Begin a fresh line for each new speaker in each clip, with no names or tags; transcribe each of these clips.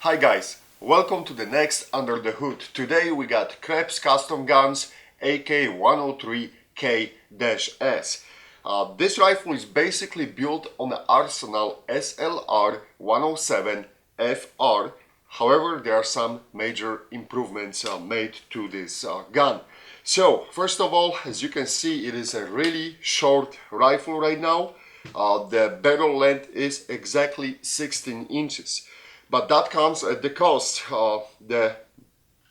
Hi guys, welcome to the next Under the Hood. Today we got Krebs custom guns AK103K-S. This rifle is basically built on the Arsenal SLR 107FR. However, there are some major improvements made to this gun. So, first of all, as you can see, it is a really short rifle right now. The barrel length is exactly 16 inches. But that comes at the cost. The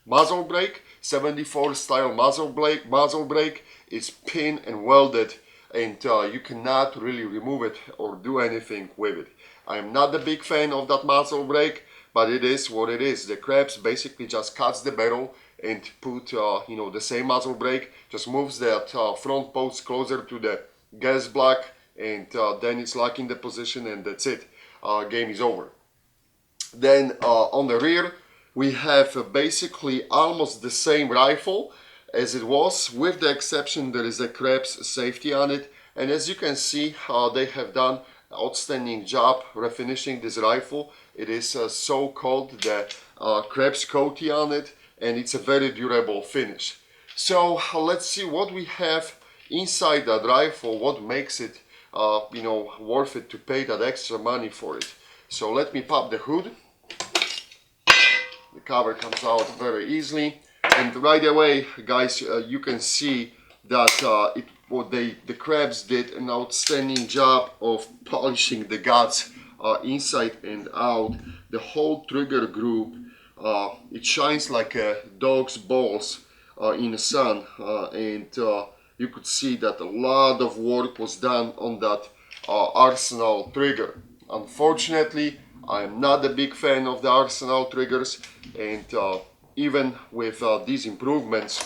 muzzle brake, 74 style muzzle brake is pin and welded, and you cannot really remove it or do anything with it. I am not a big fan of that muzzle brake, but it is what it is. The Krebs basically just cuts the barrel and put the same muzzle brake, just moves that front post closer to the gas block, and then it's locked in the position, and that's it. Game is over. Then on the rear we have basically almost the same rifle as it was, with the exception there is a Krebs safety on it, and as you can see they have done an outstanding job refinishing this rifle. It is so-called the Krebs coating on it, and it's a very durable finish. So let's see what we have inside that rifle, what makes it worth it to pay that extra money for it. So let me pop the hood. The cover comes out very easily, and right away, guys, you can see that the Krebs did an outstanding job of polishing the guts inside and out. The whole trigger group, it shines like a dog's balls in the sun, and you could see that a lot of work was done on that Arsenal trigger. Unfortunately, I am not a big fan of the Arsenal triggers, and even with these improvements,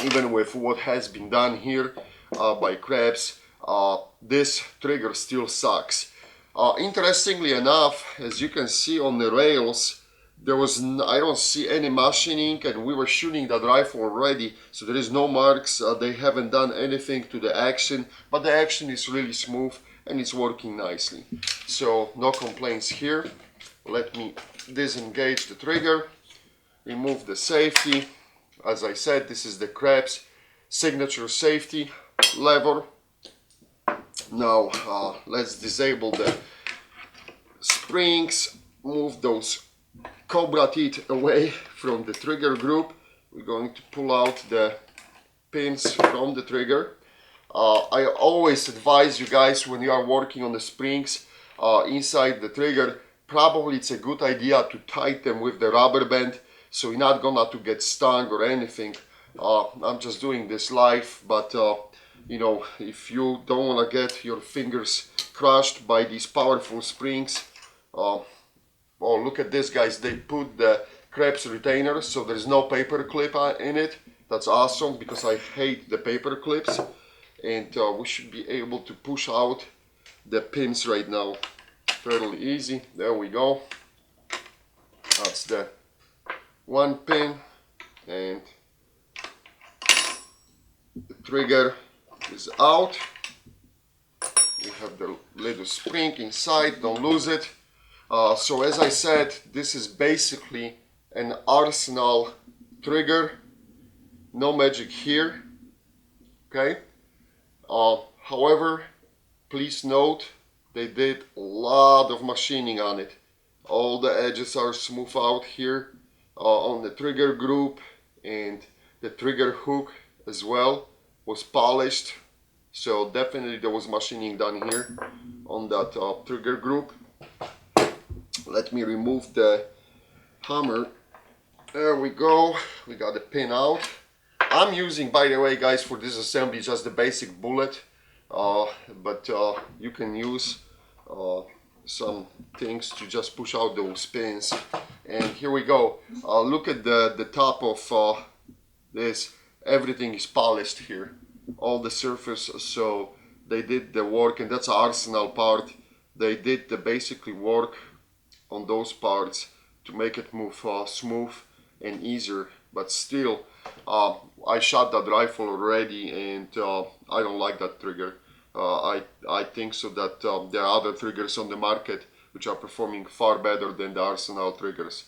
even with what has been done here by Krebs, this trigger still sucks. Interestingly enough, as you can see on the rails, I don't see any machining, and we were shooting that rifle already, so there is no marks. They haven't done anything to the action, but the action is really smooth and it's working nicely. So no complaints here. Let me disengage the trigger, remove the safety. As I said, this is the Krebs signature safety lever. Now let's disable the springs, move those cobra teeth away from the trigger group. We're going to pull out the pins from the trigger. I always advise you guys, when you are working on the springs inside the trigger, probably it's a good idea to tighten them with the rubber band, so you're not gonna to get stung or anything. I'm just doing this live, but if you don't want to get your fingers crushed by these powerful springs, oh, look at this, guys. They put the Krebs retainer, so there's no paper clip in it. That's awesome, because I hate the paper clips. And we should be able to push out the pins right now fairly easy. There we go. That's the one pin, and the trigger is out. We have the little spring inside, don't lose it. So as I said, this is basically an Arsenal trigger, no magic here, okay? However, please note, they did a lot of machining on it. All the edges are smooth out here on the trigger group, and the trigger hook as well was polished. So definitely there was machining done here on that trigger group. Let me remove the hammer. There we go. We got the pin out. I'm using, by the way, guys, for this assembly just the basic bullet, but you can use some things to just push out those pins. And here we go. Look at the top of this. Everything is polished here, all the surface. So they did the work, and that's an Arsenal part. They did the basically work on those parts to make it move smooth and easier. But still, I shot that rifle already, and I don't like that trigger. I think so that there are other triggers on the market which are performing far better than the Arsenal triggers.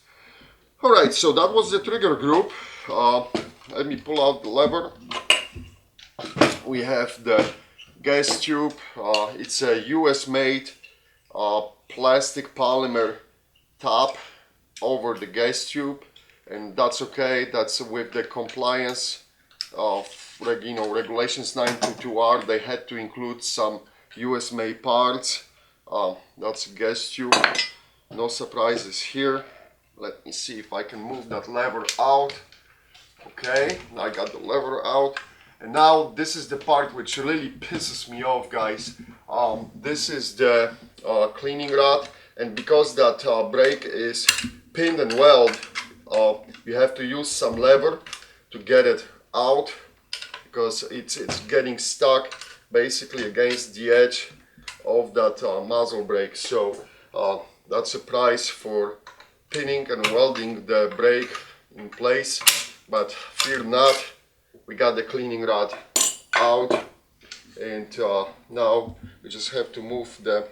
Alright, so that was the trigger group. Let me pull out the lever. We have the gas tube. It's a US made plastic polymer top over the gas tube, and that's okay. That's with the compliance of regulations 922R. They had to include some US made parts. That's a gas tube. No surprises here. Let me see if I can move that lever out. Okay, I got the lever out. And now this is the part which really pisses me off, guys. This is the cleaning rod, and because that brake is pinned and welded, you have to use some lever to get it out, because it's getting stuck basically against the edge of that muzzle brake. So that's a price for pinning and welding the brake in place, but fear not, we got the cleaning rod out, and now we just have to move the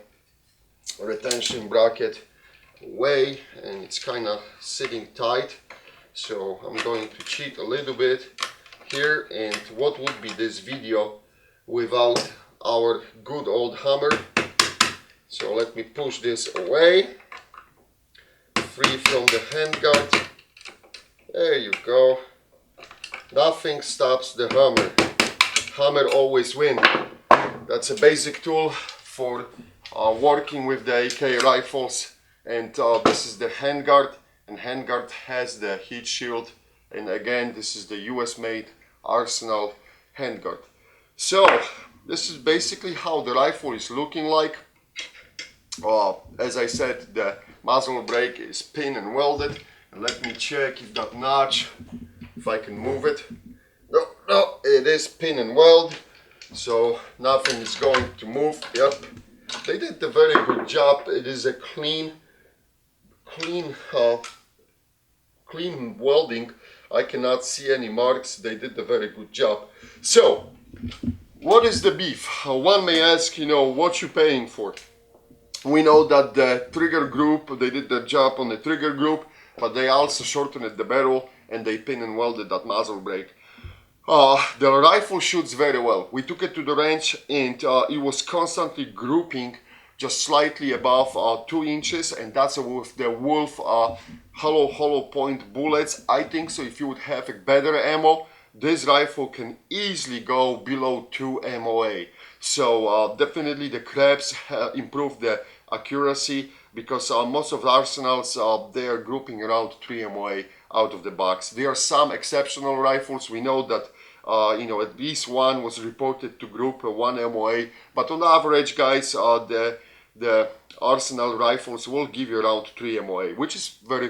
retention bracket away, and it's kind of sitting tight, so I'm going to cheat a little bit here. And what would be this video without our good old hammer? So let me push this away, free from the handguard. There you go. Nothing stops the hammer. Hammer always wins. That's a basic tool for working with the AK rifles. And this is the handguard, and handguard has the heat shield. And again, this is the US made Arsenal handguard. So this is basically how the rifle is looking like. As I said, the muzzle brake is pinned and welded. And let me check if that notch, if I can move it. No, it is pin and weld, so nothing is going to move. Yep, they did a very good job. It is a clean welding. I cannot see any marks. They did a very good job. So, what is the beef? One may ask, what you paying for? We know that the trigger group, they did the job on the trigger group, but they also shortened the barrel and they pin and welded that muzzle brake. The rifle shoots very well. We took it to the range, and it was constantly grouping just slightly above 2 inches, and that's with the Wolf hollow point bullets. I think so if you would have a better ammo, this rifle can easily go below 2 MOA. So definitely the Krebs improved the accuracy, because most of the arsenals they are grouping around 3 MOA out of the box. There are some exceptional rifles. We know that at least one was reported to group 1 MOA, but on average, guys, the Arsenal rifles will give you around 3 MOA, which is very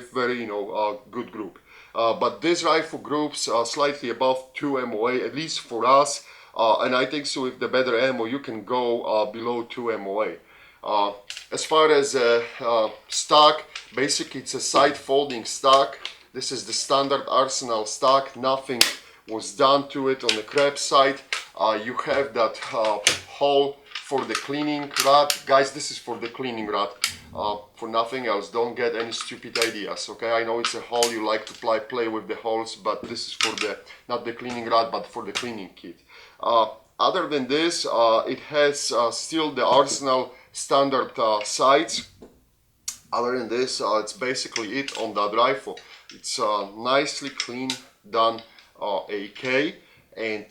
good group. But this rifle groups slightly above 2 MOA, at least for us, and I think so with the better ammo you can go below 2 MOA. As far as stock, basically it's a side folding stock. This is the standard Arsenal stock. Nothing was done to it on the Krebs side. You have that hole for the cleaning rod. Guys, this is for the cleaning rod, for nothing else. Don't get any stupid ideas, okay? I know it's a hole, you like to play with the holes, but this is for the, not the cleaning rod, but for the cleaning kit. Other than this, it has still the Arsenal standard sights. Other than this, it's basically it on that rifle. It's nicely clean done AK. And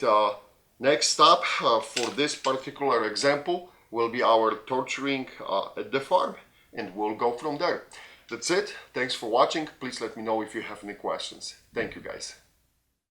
next up for this particular example will be our torturing at the farm, and we'll go from there. That's it. Thanks for watching. Please let me know if you have any questions. Thank you, guys.